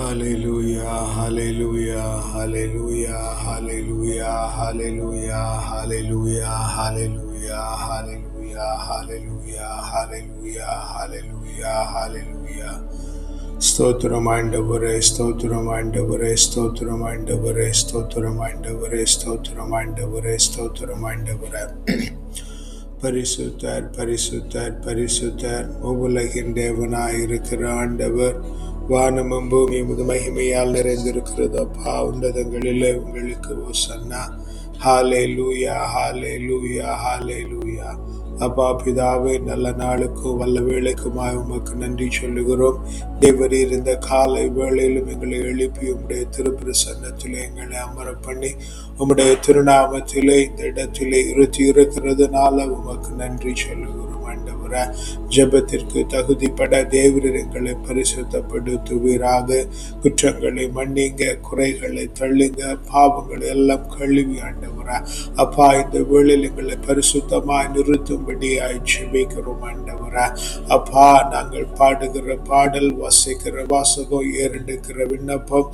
Hallelujah, hallelujah, hallelujah, hallelujah, hallelujah, hallelujah, hallelujah, hallelujah, hallelujah, hallelujah, hallelujah, hallelujah. ஸ்தோத்திரம் ஆண்டவரே, ஸ்தோத்திரம் ஆண்டவரே, ஸ்தோத்திரம் ஆண்டவரே, ஸ்தோத்திரம் ஆண்டவரே, ஸ்தோத்திரம் ஆண்டவரே, ஸ்தோத்திரம் ஆண்டவரே. பரிசுத்தர், பரிசுத்தர், பரிசுத்தர், உலகின் தேவனாயிருக்கிற ஆண்டவர். வானமும் பூமியும் மகிமையால் நிறைந்திருக்கிறது. அப்பா, உன்னதங்களிலே உங்களுக்கு ஓசன்னா. ஹalleluya, ஹalleluya, ஹalleluya. அப்பா பிதாவே, நல்ல நாளுக்கும் வல்ல வேளைக்குமாய் உமக்கு நன்றி சொல்லுகிறோம். தேவரீர் இந்த காலை வேளையிலும் எங்களை எழுப்பி உம்முடைய திருப்பிரசன்னத்திலே எங்களை அமர பண்ணி உம்முடைய திருநாமத்திலே இந்த இடத்திலே இருத்தி இருக்கிறதுனால உமக்கு நன்றி சொல்லுகிறோம். ஆண்டவரே, ஜெபத்திற்கு தகுதிப்பட தேவரீர் எங்களை பரிசுத்தப்படுத்துவீராக. குற்றங்களை மன்னிங்க, குறைகளை தள்ளுங்க, பாவங்களை எல்லாம் கழுவி ஆண்டவரே அப்பா இந்த வேளையில் எங்களை பரிசுத்தமாய் நிறுத்தும்படியாய் ஜெபிக்கிறோம். ஆண்டவரே அப்பா, நாங்கள் பாடுகிற பாடல், வாசிக்கிற வாசகம், ஏறெடுக்கிற விண்ணப்பம்,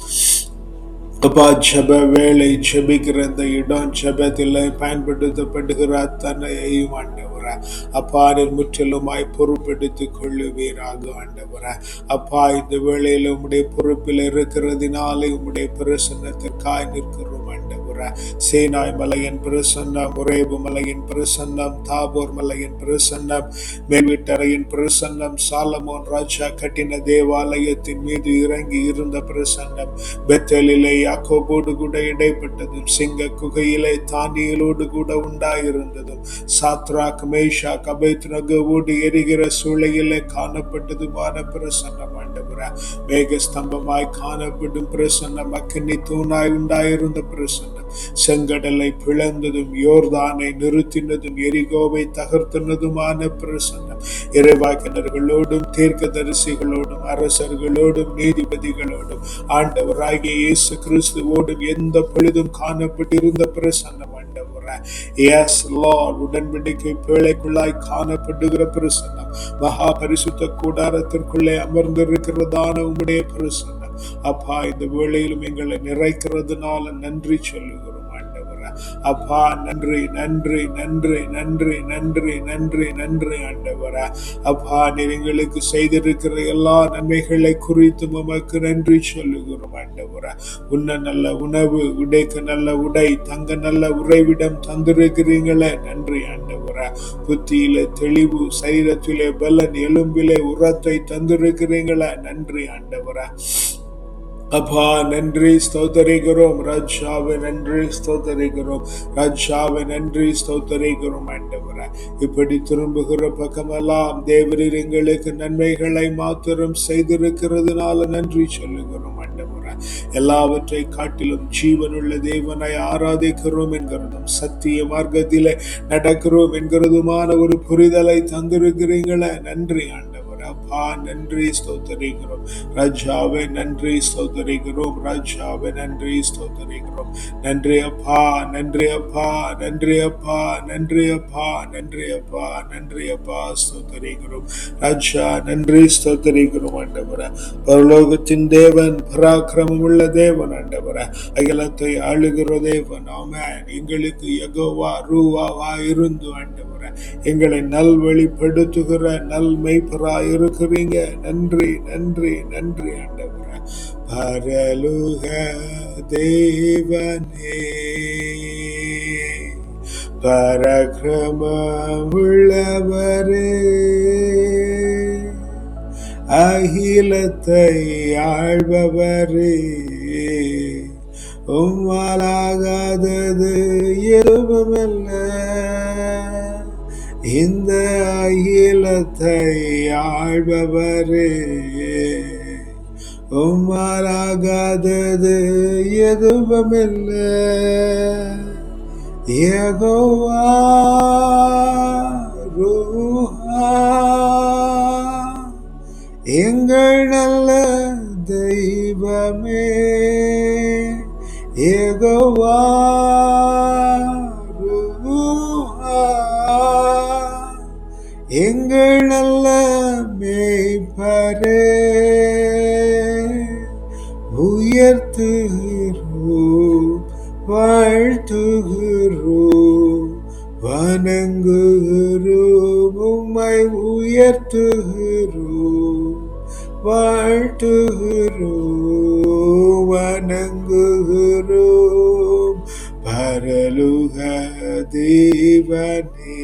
அப்பா ஜெப வேலை, ஜெபிக்கிற இந்த இடம், ஜெபத்தில் பயன்படுத்தப்படுகிற அத்தனையையும் ஆண்டவரே அப்பா நீர் முற்றிலுமாய் பொறுப்பெடுத்துக் கொள்ளுவீராக. ஆண்டவரே அப்பா இந்த வேளையில் உம்முடைய பொறுப்பில் இருக்கிறதினாலே உம்முடைய பிரசன்னத்திற்காய் நிற்கிறோம். ஆண்டவரே சீனாய் மலையின் பிரசன்னம், ஒரேபு மலையின் பிரசன்னம், தாபோர் மலையின் பிரசன்னம், மேல்வீட்டறையின் பிரசன்னம், சாலமோன் ராஜா கட்டின தேவாலயத்தின் மீது இறங்கி இருந்த பிரசன்னம், பெத்தேலிலே யாக்கோபோடு கூட இடைப்பட்டதும், சிங்க குகையிலே தானியேலோடு கூட உண்டாயிருந்ததும், சாத்ராக் மேஷாக் அபேத்நேகோவோடு எரிகிற சூளையிலே காணப்பட்டதுமான பிரசன்னம். ஆண்டவரே மேக ஸ்தம்பமாய் காணப்படும் பிரசன்னம், அக்கினி தூணாய் உண்டாயிருந்த பிரசன்னம், செங்கடலை பிளந்ததும், யோர்தானை நிறுத்தினதும், எரிகோவை தகர்த்தினதுமான பிரசன்னம், இறைவாக்கினர்களோடும் தீர்க்கதரிசிகளோடும் அரசர்களோடும் நீதிபதிகளோடும் ஆண்டவராகிய இயேசு கிறிஸ்துவோடும் எந்த பொழுதும் காணப்பட்டிருந்த பிரசன்னம். ஆண்டவரே எஸ் லார்ட், உடன்படிக்கை பேழைக்குள்ளாய் காணப்படுகிற பிரசன்னம், மகா பரிசுத்த கூடாரத்திற்குள்ளே அமர்ந்திருக்கிறதான உம்முடைய பிரசன்னம் அப்பா இந்த வேளையிலும் எங்களை நிறைக்கிறதுனால நன்றி சொல்லுகிறோம். அப்பா நன்றி, நன்றி, நன்றி, நன்றி, நன்றி, நன்றி, நன்றி. ஆண்டவரே அப்பா நீர் எங்களுக்கு செய்திருக்கிற எல்லா நன்மைகளை குறித்து உமக்கு நன்றி சொல்லுகிறோம். ஆண்டவரே உன்ன நல்ல உணவு, உடைக்க நல்ல உடை, தங்க நல்ல உறைவிடம் தந்திருக்கிறீங்களே, நன்றி. ஆண்டவரே புத்தியிலே தெளிவு, சரீரத்திலே பலன், எலும்பிலே உரத்தை தந்திருக்கிறீங்களே, நன்றி. ஆண்டவரே அப்பா நன்றி, ஸ்தோத்தரிக்கிறோம். ராஜாவை நன்றி, ஸ்தோத்தரிக்கிறோம். ராஜாவை நன்றி, ஸ்தோத்தரிக்கிறோம். ஆண்டவரே இப்படி திரும்புகிற பக்கமெல்லாம் தேவரீர் எங்களுக்கு நன்மைகளை மாத்திரம் செய்திருக்கிறதுனால நன்றி சொல்லுகிறோம். ஆண்டவரே எல்லாவற்றை காட்டிலும் ஜீவனுள்ள தேவனை ஆராதிக்கிறோம் என்கிறதும், சத்திய மார்க்கத்திலே நடக்கிறோம் என்கிறதுமான ஒரு புரிதலை தந்திருக்கிறீங்களே, நன்றி. ஆண்டவரே அப்பா நன்றி, ஸ்தோத்தரிக்கிறோம். ராஜாவை நன்றி, ஸ்தோத்தரிக்கிறோம். ராஜாவை நன்றி, ஸ்தோத்தரிக்கிறோம். நன்றி அப்பா, நன்றி அப்பா, நன்றி அப்பா, நன்றி அப்பா, நன்றி அப்பா, நன்றி அப்பா, ஸ்தோத்தரிக்கிறோம். ராஜா நன்றி, ஸ்தோத்தரிக்கிறோம். ஆண்டவரே பரலோகத்தின் தேவன், பராக்கிரமம் உள்ள தேவன், ஆண்டவரே அகிலத்தை ஆளுகிற தேவன், ஆமென். எங்களுக்கு யெகோவா ரூவாவா இருந்து ஆண்டவரே எங்களை நல்வழிப்படுத்துகிற நல் மெய்ப்பராய் இருக்கிறீங்க. நன்றி, நன்றி, நன்றி. ஆண்டவரே பரலோக தேவனே, பராக்கிரமம் உள்ளவரே, அகிலத்தை ஆள்பவரே, உம்மாலாகாதது எதுவுமில்ல, இந்த அகிலத்தை ஆள்பவரே, உம்மாலாகாதது எதுவுமில்ல, யெகோவா ரூஹா, எங்கள் நல்ல தெய்வமே, யெகோவா ரூஹா, எங்கள் நல்ல மேய்ப்பரே, உயர்த்துகிறோம், வாழ்த்துகிறோம், வணங்குகிறோம் பரலோக தேவனே.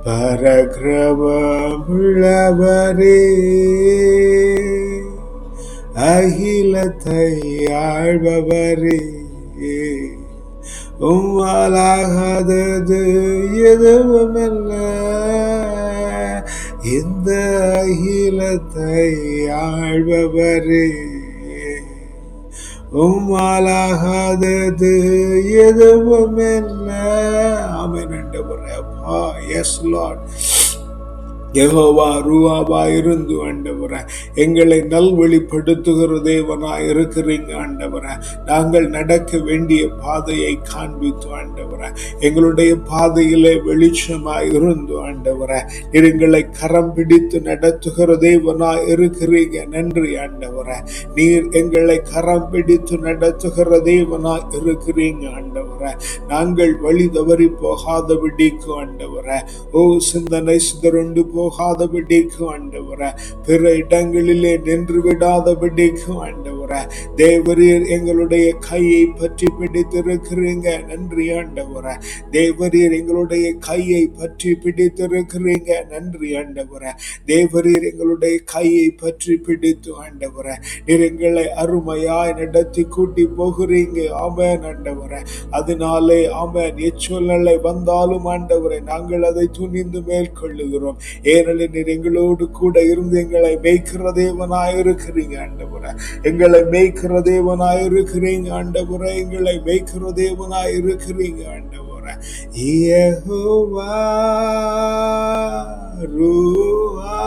பரக்கிரமமுள்ளவரே, அகிலத்தை ஆள்பவரே, உம்மாலாகாதது எதுவுமல்ல. இந்த அகிலத்தை ஆள்பவரே, உம்மாலாகாதது எதுவுமல்ல. ஆமென் ஆண்டவரே. அப்பா, எஸ் லார்ட். யெகோவா ரூவாவா இருந்து ஆண்டவரே எங்களை நல்வழிப்படுத்துகிற தேவனாய் இருக்கிறீங்க ஆண்டவரே. நாங்கள் நடக்க வேண்டிய பாதையை காண்பித்து ஆண்டவரே, எங்களுடைய பாதையிலே வெளிச்சமாய் இருந்து ஆண்டவரே, எங்களை கரம் பிடித்து நடத்துகிற தேவனாய் இருக்கிறீங்க. நன்றி ஆண்டவரே. நீர் எங்களை கரம் பிடித்து நடத்துகிற தேவனாய் இருக்கிறீங்க ஆண்டவரே. நாங்கள் வழி தவறி போகாதபடிக்கு ஆண்டவரே, ஓ சிந்தனை சிதறுண்டு போகாதபடிக்கு ஆண்டவரே, பிற இடங்களிலே நின்று விடாதபடிக்கு ஆண்டவரே, தேவரீர் எங்களுடைய கையை பற்றி பிடித்திருக்கிறீங்க. நன்றி ஆண்டவரே. தேவரீர் எங்களுடைய கையை பற்றி பிடித்திருக்கிறீங்க. நன்றி ஆண்டவரே. தேவரீர் எங்களுடைய கையை பற்றி பிடித்து ஆண்டவரே, நீர் எங்களை அருமையாய் நடத்தி கூட்டி போகிறீங்க. ஆமென் ஆண்டவரே. அதனாலே ஆமென், எச்சொல்லை வந்தாலும் ஆண்டவரே நாங்கள் அதை துணிந்து மேற்கொள்ளுகிறோம். ஏனெனில் நீர் எங்களோடு கூட இருந்து எங்களை மேய்க்கிற தேவனாய் இருக்கிறீங்க ஆண்டவரே. எங்களை மேய்க்கிற தேவனாய் இருக்கிறீங்க ஆண்டவரே. எங்களை மேய்க்கிற தேவனாய் இருக்கிறீங்க ஆண்டவரே. யெகோவா ரூவா,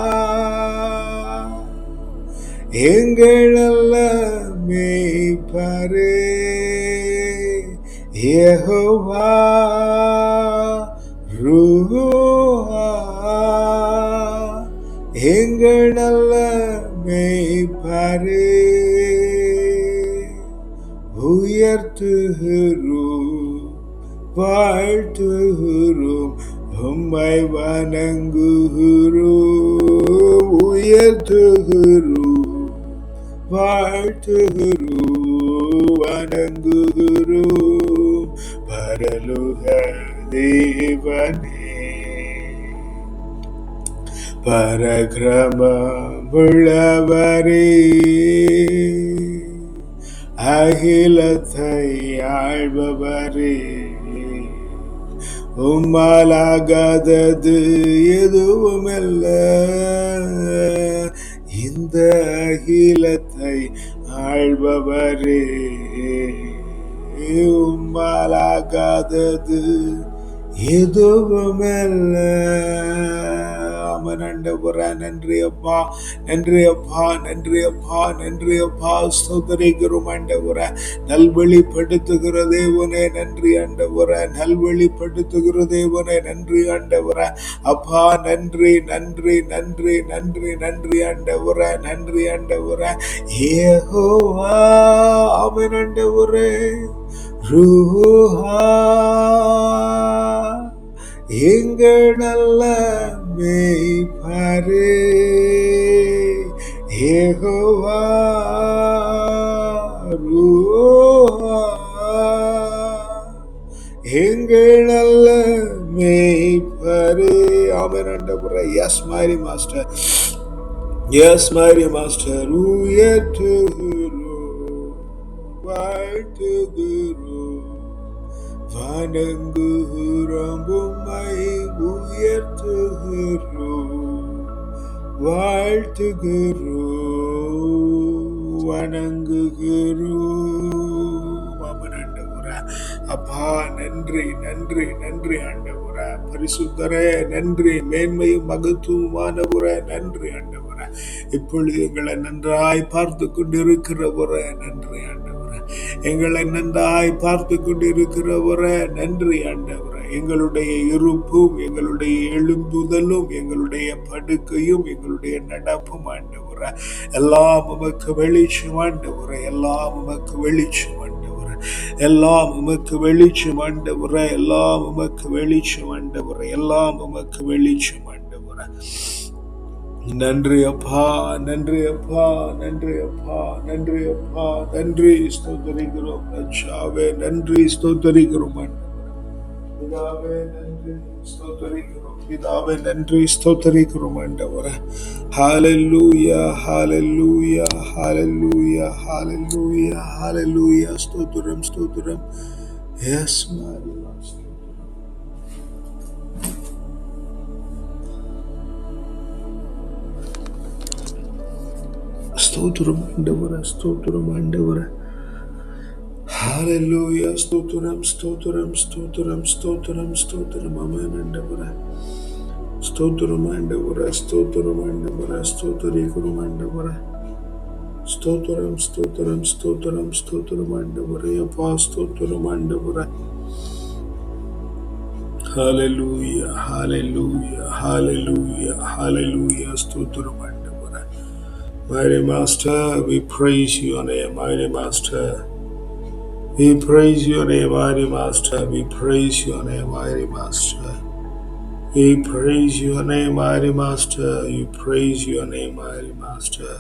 எங்கள் நல்ல மேய்ப்பரே. யெகோவா ரூவா, எங்கள் நல்ல மேய்ப்பரே. உயர்த்துகிறோம், வாழ்த்துகிறோம், உம்மை வணங்குகிறோம். உயர்த்துகிறோம், வாழ்த்துகிறோம், வணங்குகிறோம் பரலோக தேவனே. பரக்கிரமமுள்ளவரே, அகிலத்தை ஆள்பவரே, உம்மாலாகாதது எதுவுமல்ல. இந்த அகிலத்தை ஆள்பவரே, உம்மாலாகாதது எதுவுமல்ல. ஆமென் ஆண்டவரே. நன்றி அப்பா, நன்றி அப்பா, நன்றி அப்பா, நன்றி அப்பா. ஸ்தோத்திரிக்கிறோம் ஆண்டவரே. நல்வழிப்படுத்துகிற தேவனே நன்றி ஆண்டவரே. நல்வழிப்படுத்துகிற தேவனே நன்றி ஆண்டவரே. அப்பா நன்றி, நன்றி, நன்றி, நன்றி, நன்றி ஆண்டவரே. நன்றி ஆண்டவரே. யெகோவா, ஆமென் ஆண்டவரே. ரூஹா, எங்கள் நல்ல மேய்ப்பரே. யெகோவா ரூஹா, எங்கள் நல்ல மேய்ப்பரே. ஆமென் ஆண்டவரே. எஸ் மாரி மாஸ்டர், எஸ் மாரி மாஸ்டர். உயர்த்துகிறோம், வாழ்த்துகிறோம், வணங்குகிறோம், உம்மை உயர்த்துகிறோம், வாழ்த்துகிறோம், வணங்குகிறோம். ஆமென் ஆண்டவரே. அப்பா நன்றி, நன்றி, நன்றி ஆண்டவரே. பரிசுத்தரே நன்றி. மேன்மையும் மகத்துவமானவரே நன்றி ஆண்டவரே. இப்பொழுது எங்களை நன்றாய் பார்த்து கொண்டிருக்கிறவரே நன்றி ஆண்டவரே. எங்களை நன்றாய் பார்த்து கொண்டிருக்கிறவரே நன்றி ஆண்டவரே. எங்களுடைய இருப்பும், எங்களுடைய எழும்புதலும், எங்களுடைய படுக்கையும், எங்களுடைய நடப்பும் ஆண்டவரே எல்லாம் உமக்கு வெளிச்சம் ஆண்டவரே. எல்லாம் உமக்கு வெளிச்சம் ஆண்டவரே. எல்லாம் உமக்கு வெளிச்சம் ஆண்டவரே, எல்லாம் உமக்கு வெளிச்சம் ஆண்டவரே, எல்லாம் உமக்கு வெளிச்சம் ஆண்டவரே. நன்றி அப்பா, நன்றி அப்பா, நன்றி அப்பா, நன்றி அப்பா, நன்றி ஸ்தோத்தரிக்கிறோம் ராஜாவே, நன்றி ஸ்தோத்தரிக்கிறோம் பிதாவே, நன்றி ஸ்தோத்தரிக்கிறோம் பிதாவே, நன்றி ஸ்தோத்தரிக்கிறோம் ஆண்டவரே. ஹalleluya, ஹalleluya, ஹalleluya, ஹalleluya, ஹalleluya. ஸ்தோத்திரம், ஸ்தோத்திரம். எஸ் மாரி ஸ்தோத்திரம் ஆண்டவரே, ஸ்தோத்திரம் ஆண்டவரே. ஹalleluya, ஸ்தோத்திரம், ஸ்தோத்திரம், ஸ்தோத்திரம், ஸ்தோத்திரம், ஸ்தோத்திரம். ஆமென் ஆண்டவரே. ஸ்தோத்திரம் ஆண்டவரே, ஸ்தோத்திரம் ஆண்டவரே, ஸ்தோத்திரிக்கிறோம் ஆண்டவரே. ஸ்தோத்திரம், ஸ்தோத்திரம், ஸ்தோத்திரம், ஸ்தோத்திரம் ஆண்டவரே. அப்பா ஸ்தோத்திரம் ஆண்டவரே. ஹalleluya, ஹalleluya, ஹalleluya, ஹalleluya. ஸ்தோத்திரம் ஆண்டவரே. Mighty Master, we praise your name, mighty Master. We praise your name, mighty Master. We praise your name, mighty Master. We praise your name, mighty Master. You praise your name, mighty Master.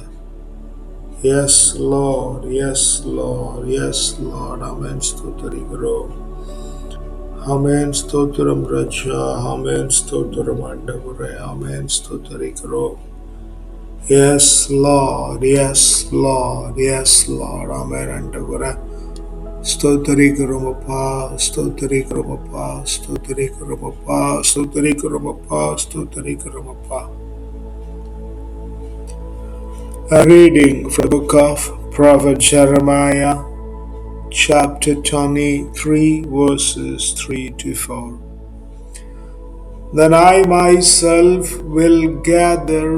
Yes, Lord. Yes, Lord. Yes, Lord. Amen. Stotharigaro. Amen. Stotharam Raja. Amen. Stotharam Andavare. Amen. Stotharigaro. Yes, Lord. Yes, Lord. Yes, Lord. Amen. Andavare. ஸ்தோத்தரிக்கிறோமப்பா, ஸ்தோத்தரிக்கிறோமப்பா, ஸ்தோத்தரிக்கிறோமப்பா, ஸ்தோத்தரிக்கிறோமப்பா, ஸ்தோத்தரிக்கிறோமப்பா. A reading from the book of Prophet Jeremiah, chapter 23, verses 3 to 4. Then I myself will gather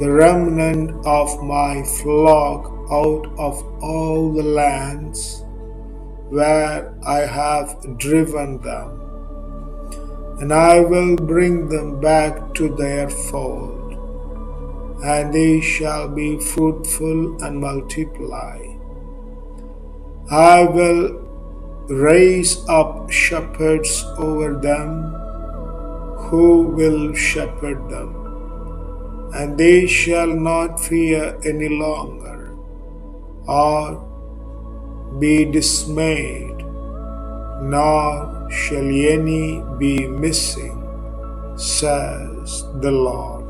the remnant of my flock out of all the lands where I have driven them, and I will bring them back to their fold, and they shall be fruitful and multiply. I will raise up shepherds over them who will shepherd them, and they shall not fear any longer or be dismayed, nor shall any be missing, says the Lord.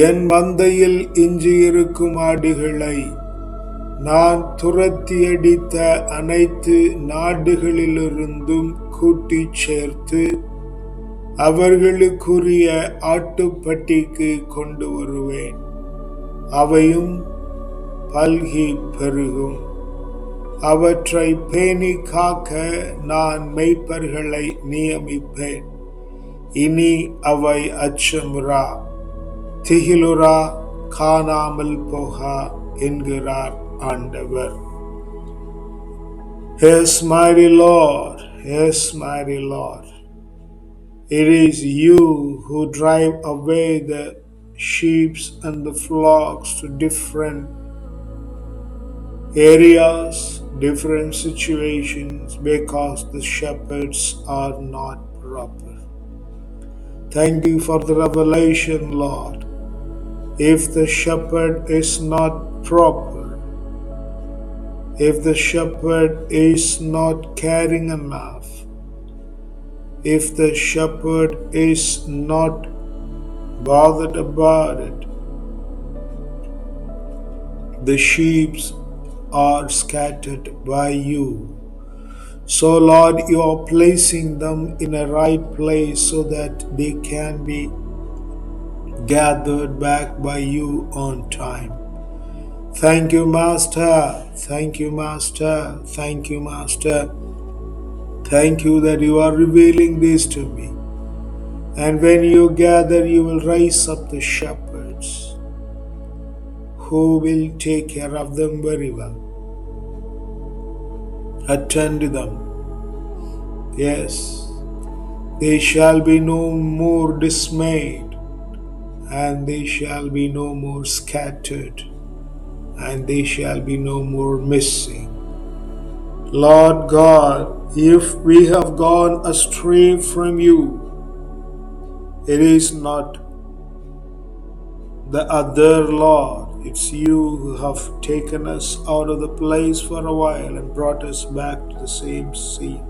என் மந்தையில் எஞ்சியிருக்கும் ஆடுகளை நான் துரத்தியடித்த அனைத்து நாடுகளிலிருந்தும் கூட்டிச் சேர்த்து அவர்களுக்குரிய ஆட்டுப்பட்டிக்கு கொண்டு வருவேன். அவையும் பல்கி பெருகும். அவற்றை பேணி காக்க நான் மேய்ப்பர்களை நியமிப்பேன். இனி அவை அச்சமுறா, திகிலுறா, காணாமல் போகா என்கிறார் ஆண்டவர். Yes, mighty Lord. Yes, mighty Lord. It is you who drive away the sheep and the flocks to different areas, different situations, because the shepherds are not proper. Thank you for the revelation, Lord. If the shepherd is not proper, if the shepherd is not caring enough, if the shepherd is not bothered about it, the sheep are scattered by you. So Lord, you are placing them in a right place so that they can be gathered back by you on time. Thank you, Master. Thank you, Master. Thank you, Master. Thank you that you are revealing this to me. And when you gather, you will raise up the shepherds who will take care of them very well. Attend to them. Yes, they shall be no more dismayed, and they shall be no more scattered. and they shall be no more missing. Lord God, if we have gone astray from you, it is not the other, Lord. It's you who have taken us out of the place for a while and brought us back to the same seat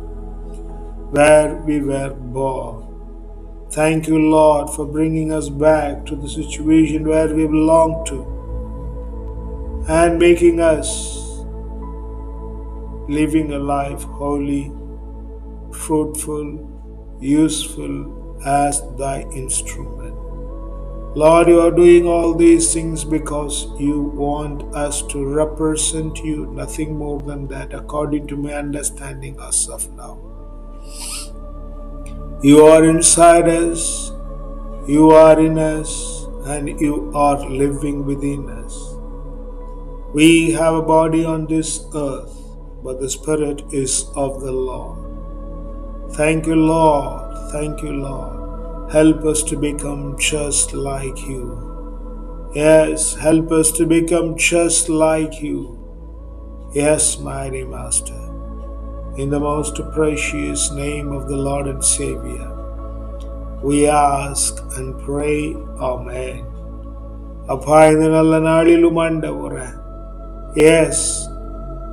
where we were born. Thank you, Lord, for bringing us back to the situation where we belong to and making us living a life holy, fruitful, useful as thy instrument. Lord, you are doing all these things because you want us to represent you, nothing more than that, according to my understanding as of now. You are inside us, you are in us, and you are living within us. We have a body on this earth, but the Spirit is of the Lord. Thank you, Lord. Thank you, Lord. Help us to become just like you. Yes, help us to become just like you. Yes, mighty Master. In the most precious name of the Lord and Savior, we ask and pray. Amen. அப்பா, இந்த நல்ல நாளிலும் ஆண்டவரே, S,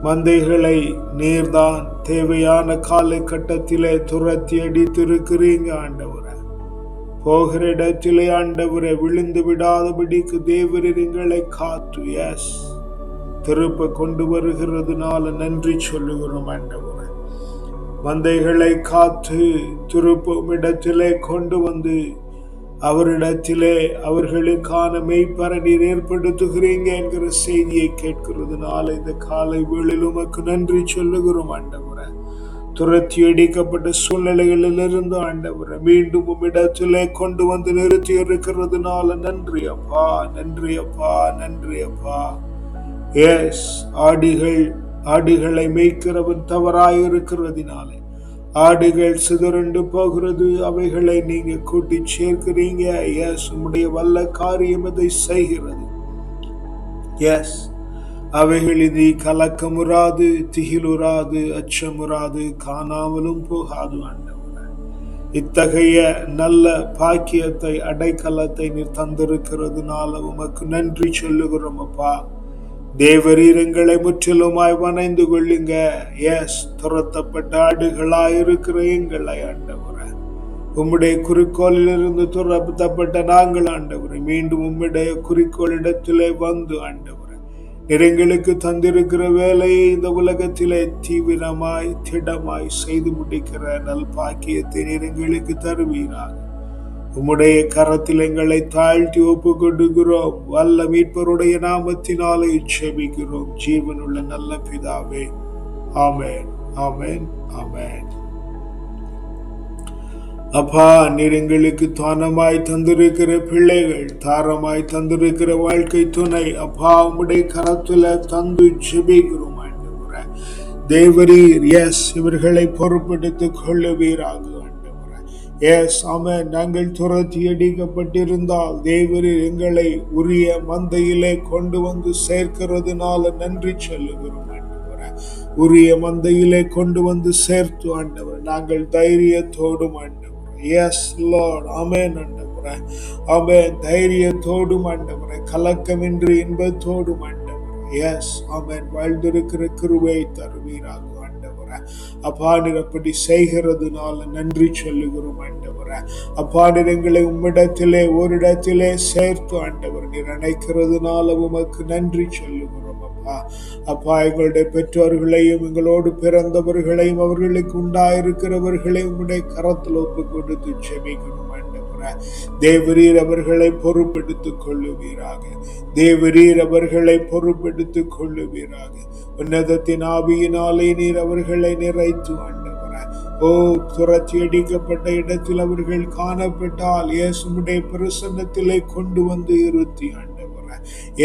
மந்தைகளை நீர்தான் தேவையான காலகட்டத்திலே துரத்தி அடித்திருக்கிறீங்க ஆண்டவரே. போகிற இடத்திலே ஆண்டவரே விழுந்து விடாதபடிக்கு தேவரீர் எங்களை காத்து, எஸ், திருப்ப கொண்டு வருகிறதுனால நன்றி சொல்லுகிறோம் ஆண்டவரே. மந்தைகளை காத்து திருப்பும் இடத்திலே கொண்டு வந்து அவரிடத்திலே அவர்களுக்கான மெய்ப்பரை நீர் ஏற்படுத்துகிறீங்க என்கிற செய்தியை கேட்கிறதுனால இந்த காலை வேளையில் உமக்கு நன்றி சொல்லுகிறோம் ஆண்டவரே. துரத்தி அடிக்கப்பட்ட சூழ்நிலைகளிலிருந்து ஆண்டவரே மீண்டும் உம்மிடத்திலே கொண்டு வந்து நிறுத்தி இருக்கிறதுனால நன்றி அப்பா, நன்றி அப்பா, நன்றி அப்பா. எஸ், ஆடுகளை மேய்க்கிறவன் தவறாயிருக்கிறதுனாலே ஆடுகள் சிதறண்டு போகிறது, அவைகளை நீங்க கூட்டி சேர்க்கிறீங்க. எஸ், உம்முடைய வல்ல காரியம் அதை செய்கிறது. எஸ், அவைகள் இது கலக்கமுறாது, திகிலுறாது, அச்சமுறாது, காணாமலும் போகாது ஆண்டவரே. இத்தகைய நல்ல பாக்கியத்தை, அடைக்கலத்தை நீர் தந்திருக்கிறதுனால உமக்கு நன்றி சொல்லுகிறோம் அப்பா. தேவரீர் எங்களை முற்றிலுமாய் வணைந்து கொள்ளுங்க. எஸ், துரத்தப்பட்ட ஆடுகளாயிருக்கிற எங்களை ஆண்டவரே, உம்முடைய குறிக்கோளிலிருந்து துரத்தப்பட்ட நாங்கள் ஆண்டவரே மீண்டும் உம்முடைய குறிக்கோளிடத்திலே வந்து ஆண்டவரே எங்களுக்கு தந்திருக்கிற வேலையை இந்த உலகத்திலே தீவிரமாய் திடமாய் செய்து முடிக்கிற நல் பாக்கியத்தை எங்களுக்கு தருவீராக. உம்முடைய கரத்தில் எங்களை தாழ்த்தி ஒப்பு கொடுக்கிறோம். வல்ல மீட்பருடைய நாமத்தினாலே ஜெபிக்கிறோம் ஜீவனுள்ள நல்ல பிதாவே. ஆமென், ஆமென், ஆமென். அப்பா, நீர் எங்களுக்கு தானமாய் தந்திருக்கிற பிள்ளைகள், தாரமாய் தந்திருக்கிற வாழ்க்கை துணை, அப்பா உம்முடைய கரத்துல தந்து ஜெபிக்கிறோம் ஆண்டவரே. தேவரீர் எஸ் இவர்களை பொறுப்பெடுத்துக் கொள்ளுவீராக ஆண்டவரே. எஸ், ஆமென். நாங்கள் துரத்தி அடிக்கப்பட்டிருந்தால் தேவரீர் எங்களை உரிய மந்தையிலே கொண்டு வந்து சேர்க்கிறதுனால நன்றி சொல்லுகிறோம் ஆண்டவரே. உரிய மந்தையிலே கொண்டு வந்து சேர்த்து ஆண்டவரே நாங்கள் தைரியத்தோடும் ஆண்டவரே. எஸ் லார்ட், ஆமென் ஆண்டவரே, ஆமென். தைரியத்தோடும் ஆண்டவரே, கலக்கமின்றி இன்பத்தோடும் ஆண்டவரே. எஸ், ஆமென். வாழ்ந்திருக்கிற கிருபையை தருவீராக ஆண்டவரே. அப்பா, நீர் அப்படி செய்கிறதுனால நன்றி சொல்லுகிறோம் ஆண்டவரே. அப்பா, நீர் எங்களை உம்மிடத்திலே ஓரிடத்திலே சேர்த்து ஆண்டவர் நீர் அணைக்கிறதுனால உமக்கு நன்றி சொல்லுகிறோம் அப்பா. அப்பா, எங்களுடைய பெற்றோர்களையும் எங்களோடு பிறந்தவர்களையும் அவர்களுக்கு உண்டாயிருக்கிறவர்களையும் உம்முடைய கரத்தில் ஒப்பு கொடுத்து ஜெபிக்கிறோம் ஆண்டவரே. தேவரீர் அவர்களை பொறுப்பெடுத்துக் கொள்ளுவீராக. தேவரீர் அவர்களை பொறுப்பெடுத்துக் கொள்ளுவீராக. உன்னதத்தின் ஆவியினாலே நீர் அவர்களை நிறைத்து ஆண்டவரே. ஓ, துரத்தி அடிக்கப்பட்ட இடத்தில் அவர்கள் காணப்பட்டால் இயேசுடைய பிரசன்னத்திலே கொண்டு வந்து இருத்தி ஆண்டவரே.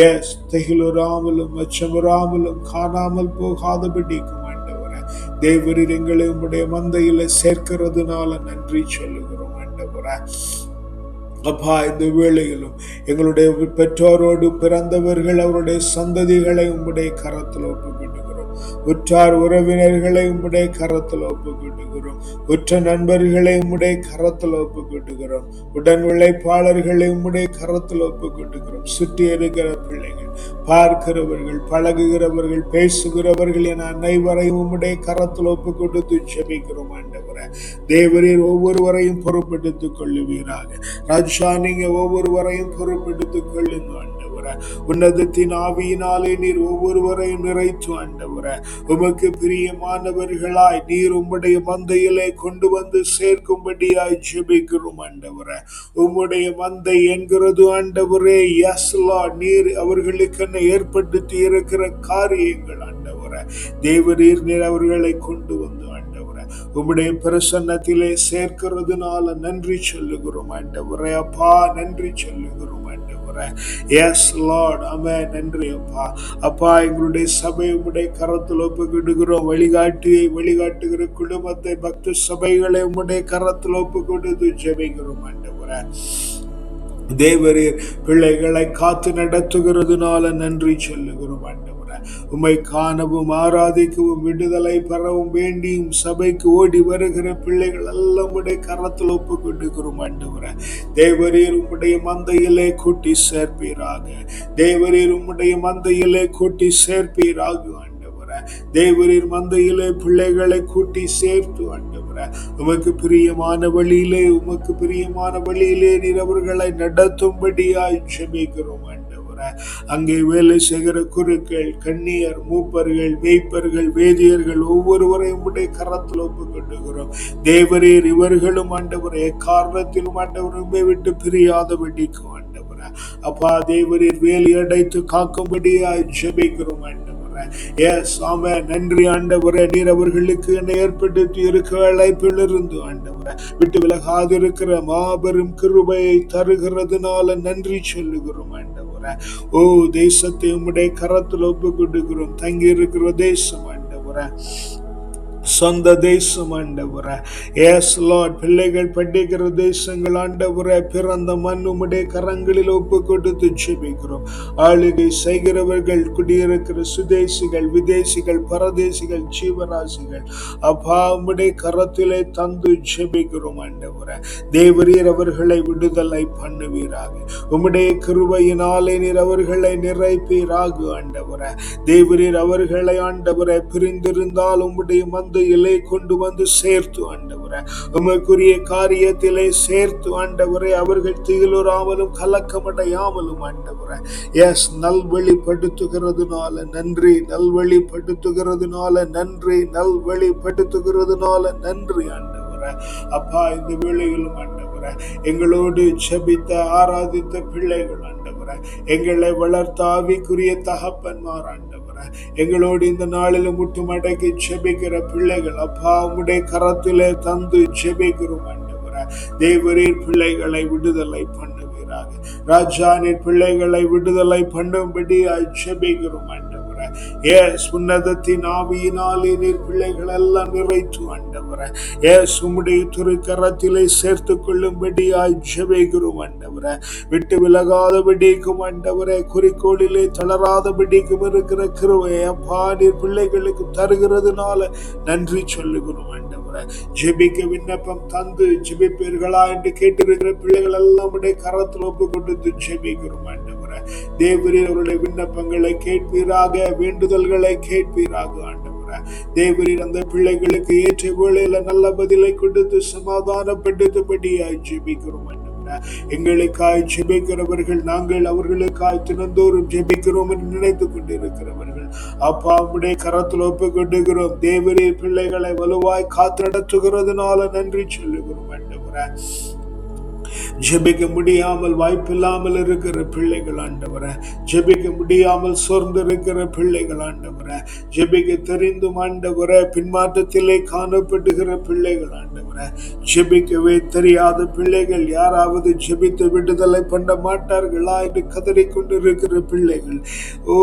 எஸ், திகிலுறாமலும் அச்சமுறாமலும் காணாமல் போகாதபடிக்கும் ஆண்டவரே தேவரீர் எங்களை உம்முடைய மந்தையில சேர்க்கிறதுனால நன்றி சொல்லுகிறோம் ஆண்டவரே. அப்பா, இந்த வேளையிலும் எங்களுடைய பெற்றோரோடு பிறந்தவர்கள் அவருடைய சந்ததிகளை உம்முடைய கரத்தில் ஒப்புக்கொடுக்கிறோம். உற்றார் உறவினர்களை உம்முடைய கரத்தில் ஒப்புக்கொடுக்கிறோம். உற்ற நண்பர்களை உம்முடைய கரத்தில் ஒப்புக்கொடுக்கிறோம். உடன் உழைப்பாளர்களை உம்முடைய கரத்தில் ஒப்புக்கொடுக்கிறோம். சுற்றி இருக்கிற பிள்ளைகள், பார்க்கிறவர்கள், பழகுகிறவர்கள், பேசுகிறவர்கள் என அனைவரையும் உம்முடைய கரத்தில் ஒப்புக்கொடுத்து ஜெபிக்கிறோம். ஆண்டவரே, தேவரீர் ஒவ்வொருவரையும் பொறுப்பெடுத்துக் கொள்ளுவீராக. ராஜா, நீங்க ஒவ்வொருவரையும் பொறுப்பெடுத்துக் கொள்ளுங்க ஆண்டவரே. உன்னதத்தின் ஆவியினாலே நீர் ஒவ்வொருவரையும் நிறைத்து ஆண்டவரே, உமக்கு பிரியமானவர்களாய் நீர் உம்முடைய மந்தையிலே கொண்டு வந்து சேர்க்கும்படியாய் ஜெபிக்கிறோம் ஆண்டவரே. உம்முடைய மந்தை என்கிறது ஆண்டவரே, எஸ் லார்ட், நீர் அவர்களுக்கு ஏற்படுத்தி இருக்கிற காரியங்கள் ஆண்டவரே, தேவரீர் நீர் அவர்களை கொண்டு வந்து ஆண்டவரே உம்முடைய பிரசன்னத்திலே சேர்க்கிறதுனால நன்றி சொல்லுகிறோம் ஆண்டவரே. அப்பா, நன்றி சொல்லுகிறோம் ஆண்டவரே. எஸ் லார்ட், ஆமென். நன்றி அப்பா. அப்பா, எங்களுடைய சபை உம்முடைய கரத்தில் ஒப்புக்கொடுக்கிறோம். வழிகாட்டுகிற குடும்பத்தை, பக்த சபைகளை உம்முடைய கரத்தில் ஒப்புக்கொடுத்து ஜெபிக்கிறோம் ஆண்டவரே. தேவரீர் பிள்ளைகளை காத்து நடத்துகிறதுனால நன்றி சொல்லுகிறோம் ஆண்டவரே. உம்மை காணவும் ஆராதிக்கவும் விடுதலை பெறவும் வேண்டியும் சபைக்கு ஓடி வருகிற பிள்ளைகள் எல்லாம் உடைய கரத்தில் ஒப்புக்கொடுக்கிறோம் ஆண்டவரே. தேவரீர் உம்முடைய மந்தையிலே கூட்டி சேர்ப்பீராக. தேவரீர் உம்முடைய மந்தையிலே கூட்டி சேர்ப்பீராக ஆண்டவரே. தேவரீர் மந்தையிலே பிள்ளைகளை கூட்டி சேர்த்து ஆண்டவரே, உமக்கு பிரியமான வழியிலே நீர் அவர்களை நடத்தும்படியாய் ஜெபிக்கிறோம் ஆண்டவரே. அங்கே வேலை செய்கிற குருக்கள், கன்னியர், மூப்பர்கள், மேய்ப்பர்கள், வேதியர்கள் ஒவ்வொருவரையும் உடைய கரத்தில் ஒப்புக்கொண்டுகிறோம். தேவரீர் இவர்களும் ஆண்டவரே காரணத்திலும் ஆண்டவரை விட்டு பிரியாதபடிக்கு ஆண்டவரே. அப்பா, தேவரீர் வேலி அடைத்து காக்கும்படியாய் ஜெபிக்கிறோம் ஆண்டவரே. எஸ், ஆமென். நன்றி ஆண்டவரே. நீர் அவர்களுக்கு என்னை ஏற்படுத்தி இருக்கிற அழைப்பிலிருந்து ஆண்டவரே விட்டு விலகாதிருக்கிற மாபெரும் கிருபையை தருகிறதுனால நன்றி சொல்லுகிறோம் ஆண்டவரே. ஓ, தேசத்தை உம்முடைய கரத்தில் ஒப்புக்கொடுக்கிறோம். தங்கி இருக்கிற தேசம் ஆண்டவரே, சொந்த தேசம் ஆண்டவரே. எஸ் லார்ட், பிள்ளைகள் படிக்கிற தேசங்கள் ஆண்டவரே, பிறந்த மண் உம்முடைய கரங்களில் ஒப்பு கொடுத்து ஜெபிக்கிறோம். ஆளுகை செய்கிறவர்கள், குடியிருக்கிற சுதேசிகள், விதேசிகள், பரதேசிகள், ஜீவராசிகள் அப்பா உம்முடைய கரத்திலே தந்து ஜெபிக்கிறோம் ஆண்டவரே. தேவரீர் அவர்களை விடுதலை பண்ணுவீராக. உம்முடைய கிருபையினாலே நீர் அவர்களை நிறைப்பீராக ஆண்டவரே. தேவரீர் அவர்களை ஆண்டவரே பிரிந்திருந்தால் உம்முடைய மந்தையிலே கொண்டு வந்து சேர்த்து ஆண்டவரே, உமக்குரிய காரியத்திலே சேர்த்து ஆண்டவரே, அவர்கள் திகிலுறாமலும் கலக்கமடையாமலும் ஆண்டவரே. எஸ், நல்வழிப்படுத்துகிறதுனால நன்றி, நல்வழிப்படுத்துகிறதுனால நன்றி, நல்வழிப்படுத்துகிறதுனால நன்றி ஆண்டவரே. அப்பா, இந்த வேளையிலும் ஆண்டவரே எங்களோடு ஜெபித்த ஆராதித்த பிள்ளைகள் ஆண்டவரே, எங்களை வளர்த்த ஆவிக்குரிய தகப்பன்மார் ஆண்டவரே, எங்களோடு இந்த நாளில் முட்டுமடக்கி ஜெபிக்கிற பிள்ளைகள் அப்பா உம்முடைய கரத்திலே தந்து ஜெபிக்கிறோம் ஆண்டவரே. தேவரீர் பிள்ளைகளை விடுதலை பண்ணுவீராக. ராஜா, நீர் பிள்ளைகளை விடுதலை பண்ணும்படி ஜெபிக்கிறோம் ஆண்டவரே. எஸ், உன்னதத்தின் ஆவியினாலே நீர் பிள்ளைகள் எல்லாம் நிறைத்து ஆண்டவரே. எஸ், உம்முடைய திருக்கரத்திலே சேர்த்து கொள்ளும்படி ஜெபிக்கிறோம் ஆண்டவரே. விட்டு விலகாதபடிக்கும் ஆண்டவரே, குறிக்கோளிலே தளராதபடிக்கும் இருக்கிற கிருபை அப்பா நீர் பிள்ளைகளுக்கு தருகிறதுனால நன்றி சொல்லுகிறோம் ஆண்டவரே. ஜெபிக்க விண்ணப்பம் தந்து ஜெபிப்பீர்களா என்று கேட்டிருக்கிற பிள்ளைகள் எல்லாம் உடைய கரத்தில் ஒப்பு கொடுத்து ஜெபிக்கிறோம் ஆண்டவரே. தேவரீர் அவருடைய விண்ணப்பங்களை கேட்பீராக, வேண்டுதல்களை கேட்பீராக ஆண்டவரே. தேவரீர் அந்த பிள்ளைகளுக்கு ஏற்ற வேளையில நல்ல பதிலை கொடுத்து சமாதானப்படுத்தும்படியாய் ஜெபிக்கிறோம் ஆண்டவரே. எங்களுக்காய் ஜெபிக்கிறவர்கள் நாங்கள் அவர்களுக்காய் தினந்தோறும் ஜெபிக்கிறோம் என்று நினைத்துக் கொண்டிருக்கிறவர்கள் அப்பா உம்முடைய கரத்தில் ஒப்பு கொண்டுகிறோம். தேவரீர் பிள்ளைகளை வலுவாய் காத்து நடத்துகிறதுனால நன்றி சொல்லுகிறோம் ஆண்டவரே. ஜெபிக்க முடியாமல் வாய்ப்பில்லாமல் இருக்கிற பிள்ளைகள் ஆண்டவரே, ஜெபிக்க முடியாமல் சோர்ந்து இருக்கிற பிள்ளைகள் ஆண்டவரே, ஜெபிக்க தெரிந்தும் ஆண்டவரே பின்மாற்றத்திலே காணப்படுகிற பிள்ளைகள் ஆண்டவரே, ஜெபிக்கவே தெரியாத பிள்ளைகள், யாராவது ஜெபித்து விடுதலை பண்ண மாட்டார்களா என்று கதறிக்கொண்டிருக்கிற பிள்ளைகள், ஓ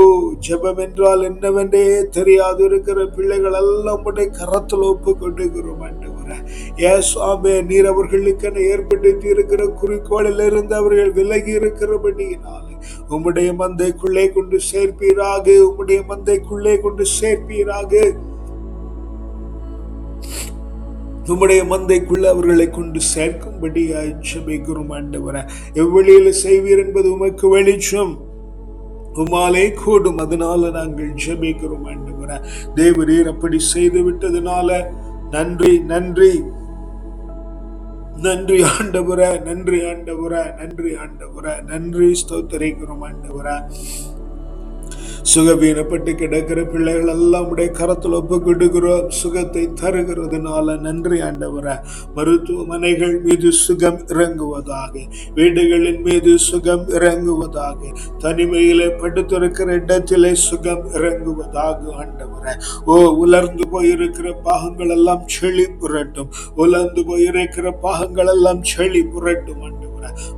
ஜெபம் என்றால் என்னவென்றே தெரியாது இருக்கிற பிள்ளைகள் எல்லாம் உடைய கரத்தில் ஒப்பு கொண்டுகிறோம் ஆண்டவரே. ஆண்டவரே. எஸ் ஆமே, நீர் அவர்களுக்கென ஏற்படுத்தி இருக்கிற குறிக்கோளில் இருந்து அவர்கள் விலகி இருக்கிறபடியினாலே உம்முடைய மந்தைக்குள்ளே கொண்டு சேர்ப்பீராக, உம்முடைய மந்தைக்குள்ளே கொண்டு சேர்ப்பீராக, உம்முடைய மந்தைக்குள்ள அவர்களை கொண்டு சேர்க்கும்படியாய் ஜெபிக்கிறோம் ஆண்டவரே. எவ்வழியில செய்வீர் என்பது உமக்கு வெளிச்சம், உமாலே கூடும். அதனால நாங்கள் ஜெபிக்கிறோம் ஆண்டவரே. தேவரீர் அப்படி செய்து விட்டதுனால நன்றி, நன்றி, நன்றி ஆண்டவரே, நன்றி ஆண்டவரே, நன்றி ஆண்டவரே, நன்றி ஸ்தோத்திரிக்கிறோம் ஆண்டவரே. சுகவீனப்பட்டு கிடக்கிற பிள்ளைகள் எல்லாம் உடைய கரத்தில் ஒப்புக்கிடுகிறோம். சுகத்தை தருகிறதுனால நன்றி ஆண்டவரே. மருத்துவமனைகள் மீது சுகம் இறங்குவதாக, வீடுகளின் மீது சுகம் இறங்குவதாக, தனிமையிலே படுத்திருக்கிற இடத்திலே சுகம் இறங்குவதாக ஆண்டவரே. ஓ, உலர்ந்து போயிருக்கிற பாகங்கள் எல்லாம் செழி புரட்டும், உலர்ந்து போயிருக்கிற பாகங்கள் எல்லாம் செழி புரட்டும் ஆண்டவரே.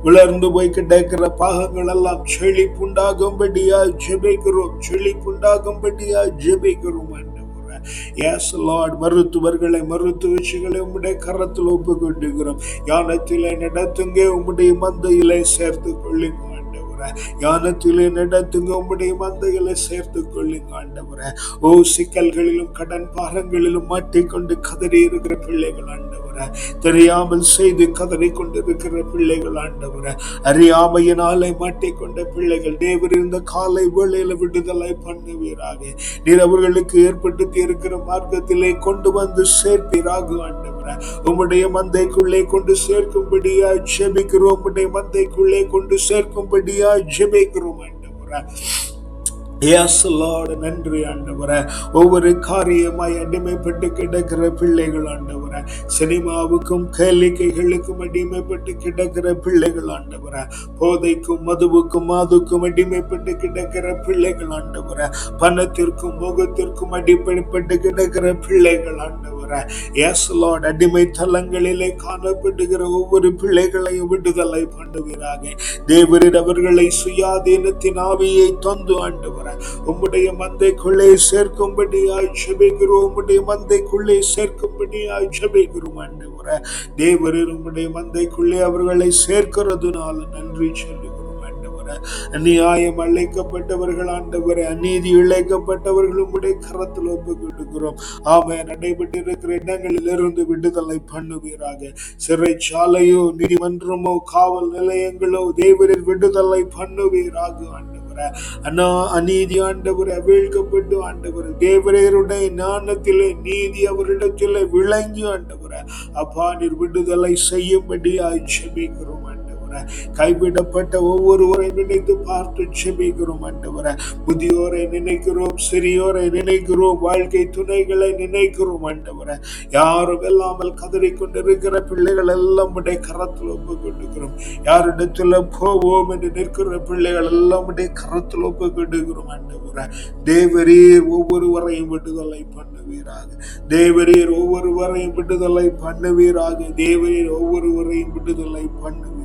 உலர்ந்து போய் கிடக்கிற பாகங்கள் எல்லாம் செழிப்புண்டாகும்படியா ஜெபிக்கிறோம், செழிப்புண்டாகும்படியா ஜெபிக்கிறோம் ஆண்டவரே. எஸ் லார்ட், மருத்துவர்களை, மருத்துவச்சிகளை உம்முடைய கரத்தில் ஒப்புக்கொண்டுகிறோம். யானத்திலே நடத்துங்க, உம்முடைய மந்தையிலே சேர்த்து கொள்ளுங்க ஆண்டவரே. யானத்திலே நடத்துங்க, உம்முடைய மந்தையிலே சேர்த்து கொள்ளுங்க ஆண்டவரே. ஓ, சிக்கல்களிலும் கடன் பாரங்களிலும் மாட்டிக்கொண்டு கதறி இருக்கிற பிள்ளைகள் ஆண்டவரே, தெரியாமல் செய்து கதறி கொண்டிருக்கிற பிள்ளைகள் ஆண்டவரே, அறியாமையினாலே மாட்டிக்கொண்ட பிள்ளைகள் தேவர் இந்த காலை வேளையில விடுதலை பண்ணுவீராக. நீர் அவர்களுக்கு ஏற்படுத்தி இருக்கிற மார்க்கத்திலே கொண்டு வந்து சேர்ப்பீராக ஆண்டவரே. உம்முடைய மந்தைக்குள்ளே கொண்டு சேர்க்கும்படியா ஜெபிக்கிறோம், உம்முடைய மந்தைக்குள்ளே கொண்டு சேர்க்கும்படியா ஜெபிக்கிறோம் ஆண்டவரே. Yes Lord, நன்றி ஆண்டவரே. ஒவ்வொரு காரியமாய் அடிமைப்பட்டு கிடக்கிற பிள்ளைகள் ஆண்டவரே, சினிமாவுக்கும் கேளிக்கைகளுக்கும் அடிமைப்பட்டு கிடக்கிற பிள்ளைகள் ஆண்டவரே, போதைக்கும் மதுவுக்கும் மாதுக்கும் அடிமைப்பட்டு கிடக்கிற பிள்ளைகள் ஆண்டவரே, பணத்திற்கும் மோகத்திற்கும் அடிமைப்பட்டு கிடக்கிற பிள்ளைகள் ஆண்டவரே. எஸ் லார்ட், அடிமை தலங்களிலே காணப்படுகிற ஒவ்வொரு பிள்ளைகளையும் விடுதலை பண்ணுவீராக. தேவரீர் அவர்களை சுயாதீனத்தின் ஆவியை தந்து ஆண்டவரே உம்முடைய மந்தைக்குள்ளே சேர்க்கும்படியாய் ஜெபிக்கிறோம், உம்முடைய மந்தைக்குள்ளே சேர்க்கும்படியாய் ஜெபிக்கிறோம் ஆண்டவரே. தேவரீர் உம்முடைய மந்தைக்குள்ளே அவர்களை சேர்க்கிறதுனால நன்றி சொல்லுகிறோம் ஆண்டவரே. அநியாயம் அழைக்கப்பட்டவர்கள் ஆண்டவரே, அநீதி இழைக்கப்பட்டவர்கள் உம்முடைய கரத்தில் ஒப்புக்கொடுக்கிறோம். ஆமென். நடைபெற்றிருக்கிற இடங்களில் இருந்து விடுதலை பண்ணுவீராக. சிறைச்சாலையோ, நீதிமன்றமோ, காவல் நிலையங்களோ தேவரீர் விடுதலை பண்ணுவீராக ஆண்டவரே. அநீதி ஆண்டவர் அவிழ்க்கப்பட்டு ஆண்டவர் தேவரேருடைய ஞானத்திலே நீதி அவரிடத்திலே விளங்கி ஆண்டவரே, அப்பா நீர் விடுதலை செய்யும்படியாய் ஜெபிக்கிறோம் ஆண்டவரே. கைவிடப்பட்ட ஒவ்வொருவரை நினைத்து பார்த்து ஜெபிக்கிறோம் ஆண்டவரே. முதியோரை நினைக்கிறோம், சிறியோரை நினைக்கிறோம், வாழ்க்கை துணைகளை நினைக்கிறோம் ஆண்டவரே. யாரும் இல்லாமல் கதறி கொண்டிருக்கிற பிள்ளைகள் எல்லாம் உடைய கரத்தில் ஒப்புக்கொடுக்கிறோம். யாரிடத்துல போவோம் என்று நிற்கிற பிள்ளைகள் எல்லாம் உடைய கரத்தில் ஒப்புக்கொடுக்கிறோம் ஆண்டவரே. தேவரீர் ஒவ்வொருவரையும் விடுதலை பண்ணுவீராக. தேவரீர் ஒவ்வொருவரையும் விடுதலை பண்ணுவீராக. தேவரீர் ஒவ்வொருவரையும் விடுதலை பண்ணுவீராக.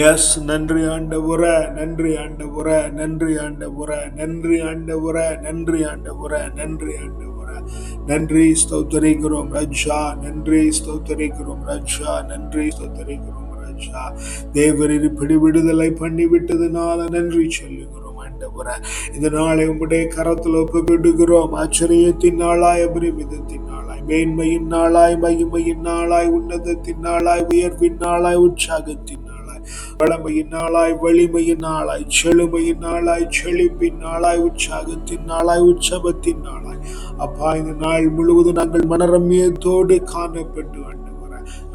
எஸ், நன்றி ஆண்டவரே, நன்றி ஆண்டவரே, நன்றி ஆண்டவரே, நன்றி ஆண்டவரே, நன்றி ஆண்டவரே, நன்றி ஆண்டவரே. நன்றி ஸ்தோத்திரிக்கிறோம் ராஜா, நன்றி ஸ்தோத்திரிக்கிறோம் ராஜா, நன்றி ஸ்தோத்திரிக்கிறோம் ராஜா. தேவரீர் இப்படி விடுதலை பண்ணி விட்டதுனால நன்றி சொல்லுகிறோம் ஆண்டவரே. இந்த நாளை உம்முடைய கரத்தில் ஒப்புக்கொடுக்கிறோம். ஆச்சரியத்தின் நாளாய், அபரிமிதத்தின் நாளாய், மேன்மையின் நாளாய், மகிமையின் நாளாய், உன்னதத்தின் நாளாய், உயர்வின் நாளாய், உற்சாகத்தின் நாளாய், வளமையின் நாளாய், வலிமையின் நாளாய், செழுமையின் நாளாய், செழிப்பின் நாளாய், உற்சாகத்தின் நாளாய், உற்சவத்தின் நாளாய். அப்பா, இந்த நாள் முழுவதும் நாங்கள் மனரம்யத்தோடு காணப்பட்டு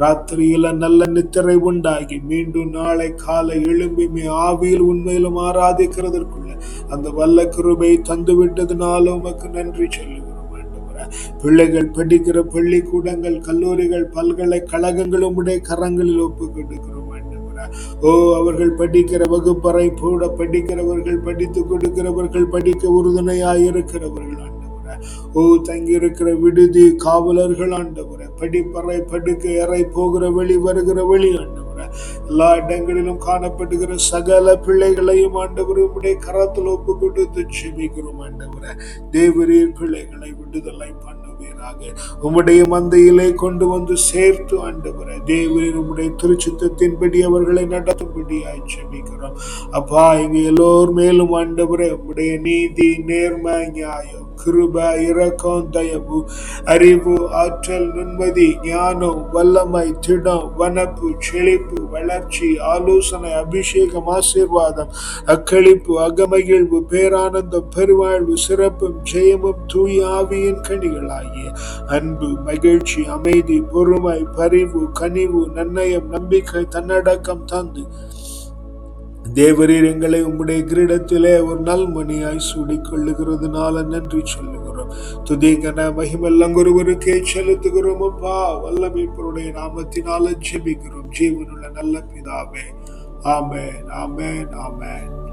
ராத்திரியில நல்ல நித்திரை உண்டாகி மீண்டும் நாளை காலை எழும்பி ஆவியில் உண்மையிலும் ஆராதிக்கிறதற்குள்ள அந்த வல்ல கிருபை தந்து விட்டதுனால உமக்கு நன்றி சொல்லுகிறோம் ஆண்டவரே. பிள்ளைகள் படிக்கிற பள்ளிக்கூடங்கள், கல்லூரிகள், பல்கலைக்கழகங்களும் உடைய கரங்களில் ஒப்புக்கொடுக்கிறோம் ஆண்டவரே. ஓ, அவர்கள் படிக்கிற வகுப்பறை கூட படிக்கிறவர்கள், படித்து கொடுக்கிறவர்கள், படிக்க உறுதுணையாயிருக்கிறவர்கள் ஆண்டவரே. ஓ, தங்கி இருக்கிற விடுதி காவலர்கள் ஆண்டவரே, படிப்பறை, படுக்கை அறை, போகிற வழி, வருகிற வழி ஆண்டவரே, எல்லா இடங்களிலும் காணப்படுகிற சகல பிள்ளைகளையும் ஆண்டவரே உம்முடைய கரத்தில் ஒப்பு கொடுத்து ஜெபிக்கிறோம் ஆண்டவரே. தேவரீர் பிள்ளைகளை விடுதலை பண்ண பண்ணுவீராக. உம்முடைய மந்தையிலே கொண்டு வந்து சேர்த்து ஆண்டவரே தேவரின் உம்முடைய திருச்சித்தத்தின்படி அவர்களை நடத்தும்படியாய் ஜெபிக்கிறோம். அப்பா, இங்க எல்லோர் மேலும் ஆண்டவரே உம்முடைய நீதி, நேர்மை, நியாயம், கிருபை, இரக்கம், தயவு, அறிவு, ஆற்றல், நுண்மதி, ஞானம், வல்லமை, திடம், வனப்பு, செழிப்பு, வளர்ச்சி, ஆலோசனை, அபிஷேகம், ஆசீர்வாதம், அக்களிப்பு, அகமகிழ்வு, பேரானந்தம், பெருவாழ்வு, சிறப்பும், ஜெயமும், தூய ஆவியின் கனிகளாகிய அன்பு, மகிழ்ச்சி, அமைதி, பொறுமை, பரிவு, கனிவு, நன்னயம், நம்பிக்கை, தன்னடக்கம் தந்து தேவரீர் எங்களை உம்முடைய கிரீடத்திலே ஒரு நல்மணியாய் சூடிக்கொள்ளுகிறதுனால நன்றி சொல்லுகிறோம். துதிகன மகிமெல்லாம் ஒருவருக்கே செலுத்துகிறோம். அப்பா, வல்லமைப்பருடைய நாமத்தினால ஜெபிக்கிறோம் ஜீவனுள்ள நல்ல பிதாவே. ஆமென், ஆமென், ஆமென்.